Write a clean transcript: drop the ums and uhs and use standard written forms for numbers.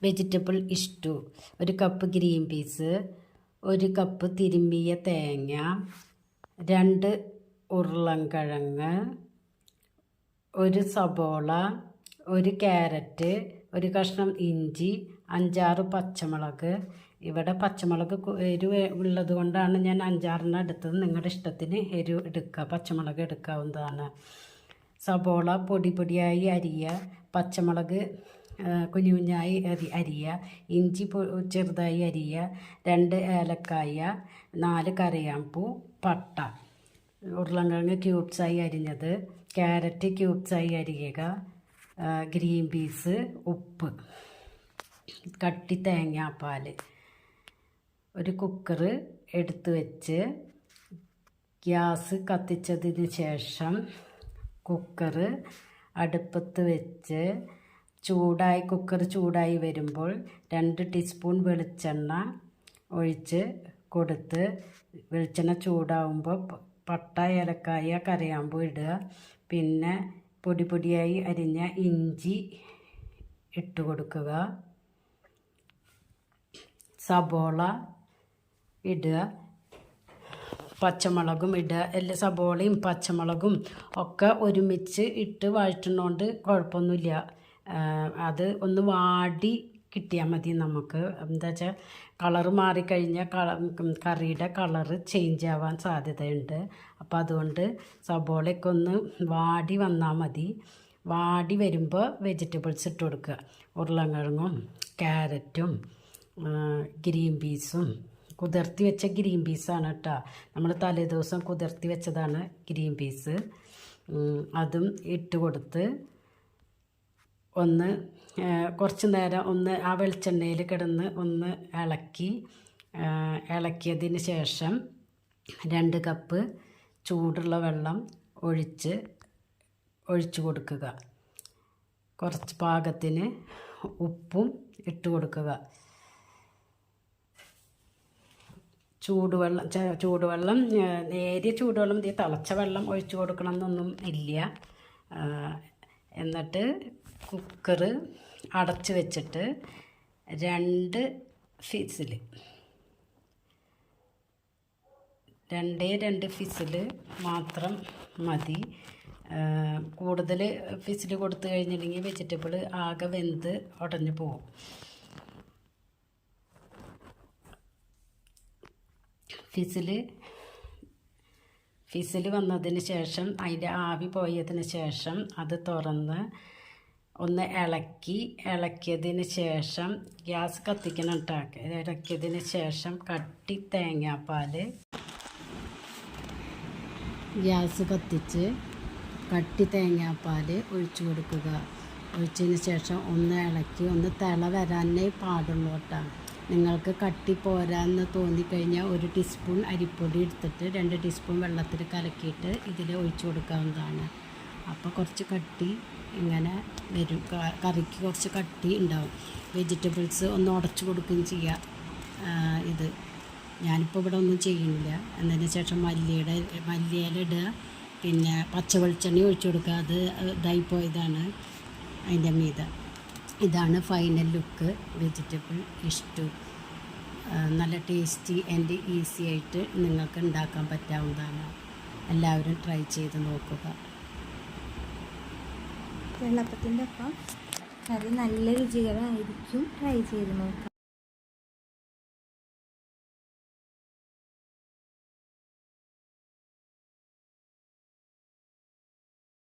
Vegetable ഇഷ്ടു, 1 cup green peas, 1 cup തിരുമ്മിയ തേങ്ങ, 2 ഉരുളൻകിഴങ്ങ്, 1 സബോള, 1 ക്യാരറ്റ്, 1 കഷ്ണം ഇഞ്ചി, 5-6 പച്ചമുളക്. ഇവിടെ പച്ചമുളക് എരിവ് ഉള്ളത് കൊണ്ടാണ് ഞാൻ 5-6 എടുത്തത്. നിങ്ങളുടെ ഇഷ്ടത്തിന് എരിവ് എടുക്കുക, പച്ചമുളക് എടുക്കാവുന്നതാണ്. സബോള പൊടിയായി അരിയുക, പച്ചമുളക് കുഞ്ഞു കുഞ്ഞായി അരിയുക, ഇഞ്ചി ചെറുതായി അരിയുക, 2 ഏലക്കായ, 4 കറിവേപ്പില, പട്ട, ഉരുളൻകിഴങ്ങ് ക്യൂബ്സായി അരിഞ്ഞത്, ക്യാരറ്റ് ക്യൂബ്സായി അരിയുക, ഗ്രീൻ പീസ്, ഉപ്പ്, കട്ടി തേങ്ങാപ്പാൽ. ഒരു കുക്കർ എടുത്ത് വെച്ച് ഗ്യാസ് കത്തിച്ചതിന് ശേഷം കുക്കർ അടുപ്പത്ത് വെച്ച് കുക്കർ ചൂടായി വരുമ്പോൾ 2 ടീസ്പൂൺ വെളിച്ചെണ്ണ ഒഴിച്ച് കൊടുത്ത് വെളിച്ചെണ്ണ ചൂടാവുമ്പോൾ പട്ട, ഏലക്കായ, കറിവേപ്പില ഇടുക. പിന്നെ പൊടിയായി അരിഞ്ഞ ഇഞ്ചി ഇട്ട് കൊടുക്കുക, സബോള ഇടുക, പച്ചമുളകും ഇടുക. എല്ലാ സബോളയും പച്ചമുളകും ഒക്കെ ഒരുമിച്ച് ഇട്ട് വഴറ്റുന്നതുകൊണ്ട് കുഴപ്പമൊന്നുമില്ല. അത് ഒന്ന് വാടി കിട്ടിയാൽ മതി. നമുക്ക് എന്താ വെച്ചാൽ കളറ് മാറിക്കഴിഞ്ഞാൽ കറിയുടെ കളറ് ചേഞ്ച് ആവാൻ സാധ്യതയുണ്ട്. അപ്പോൾ അതുകൊണ്ട് സബോളയൊക്കെ ഒന്ന് വാടി വന്നാൽ മതി. വാടി വരുമ്പോൾ വെജിറ്റബിൾസ് ഇട്ട് കൊടുക്കുക. ഉരുളൻകിഴങ്ങും ക്യാരറ്റും ഗ്രീൻ പീസും, കുതിർത്തി വെച്ച ഗ്രീൻ പീസാണ് കേട്ടോ. നമ്മൾ തലേദിവസം കുതിർത്തി വെച്ചതാണ് ഗ്രീൻ പീസ്. അതും ഇട്ട് കൊടുത്ത് ഒന്ന് കുറച്ച് നേരം ഒന്ന് ആ വെളിച്ചെണ്ണയിൽ കിടന്ന് ഒന്ന് ഇളക്കിയതിന് ശേഷം 2 കപ്പ് ചൂടുള്ള വെള്ളം ഒഴിച്ച് കൊടുക്കുക. കുറച്ച് പാകത്തിന് ഉപ്പും ഇട്ട് കൊടുക്കുക. ചൂടുവെള്ളം നേരിയ ചൂടുവെള്ളം തിളച്ച വെള്ളം ഒഴിച്ച് കൊടുക്കണം എന്നൊന്നും ഇല്ല. എന്നിട്ട് കുക്കർ അടച്ച് വെച്ചിട്ട് 2 ഫിസിൽ മാത്രം മതി. കൂടുതൽ ഫിസിൽ കൊടുത്തു കഴിഞ്ഞിട്ടുണ്ടെങ്കിൽ വെജിറ്റബിൾ ആകെ വെന്ത് ഉടഞ്ഞു പോകും. ഫിസിൽ വന്നതിന് ശേഷം അതിൻ്റെ ആവി പോയതിന് ശേഷം അത് തുറന്ന് ഒന്ന് ഇളക്കിയതിന് ശേഷം ഗ്യാസ് കത്തിക്കണം കേട്ടോ. ഇളക്കിയതിന് ശേഷം കട്ടി തേങ്ങാപ്പാൽ ഗ്യാസ് കത്തിച്ച് കട്ടി തേങ്ങാപ്പാൽ ഒഴിച്ചു കൊടുക്കുക. ഒഴിച്ചതിന് ശേഷം ഒന്ന് ഇളക്കി ഒന്ന് തിള വരാനേ പാടുള്ളൂ കേട്ടോ. നിങ്ങൾക്ക് കട്ടി പോരാന്ന് തോന്നിക്കഴിഞ്ഞാൽ 1 ടീസ്പൂൺ അരിപ്പൊടി എടുത്തിട്ട് 2 ടീസ്പൂൺ വെള്ളത്തിൽ കലക്കിയിട്ട് ഇതിൽ ഒഴിച്ചു കൊടുക്കാവുന്നതാണ്. അപ്പോൾ കുറച്ച് കട്ടി ഇങ്ങനെ വരും. കറിക്ക് കുറച്ച് കട്ടി ഉണ്ടാവും. വെജിറ്റബിൾസ് ഒന്ന് ഉടച്ചു കൊടുക്കുകയും ചെയ്യാം. ഇത് ഞാനിപ്പോൾ ഇവിടെ ഒന്നും ചെയ്യുന്നില്ല. എന്നതിന് ശേഷം മല്ലിയില ഇടുക, പിന്നെ പച്ച വെളിച്ചെണ്ണ ഒഴിച്ചു കൊടുക്കുക. അത് ഇതായിപ്പോയതാണ് അതിൻ്റെ മീത. ഇതാണ് ഫൈനൽ ലുക്ക് വെജിറ്റബിൾ ഇഷ്ടു. നല്ല ടേസ്റ്റി ആൻഡ് ഈസി ആയിട്ട് നിങ്ങൾക്ക് ഉണ്ടാക്കാൻ പറ്റാവുന്നതാണ്. എല്ലാവരും ട്രൈ ചെയ്ത് നോക്കുക. വെള്ളപ്പത്തിൻ്റെ ഒപ്പം കറി നല്ല രുചികരമായിരിക്കും. ട്രൈ ചെയ്ത് നോക്കുക.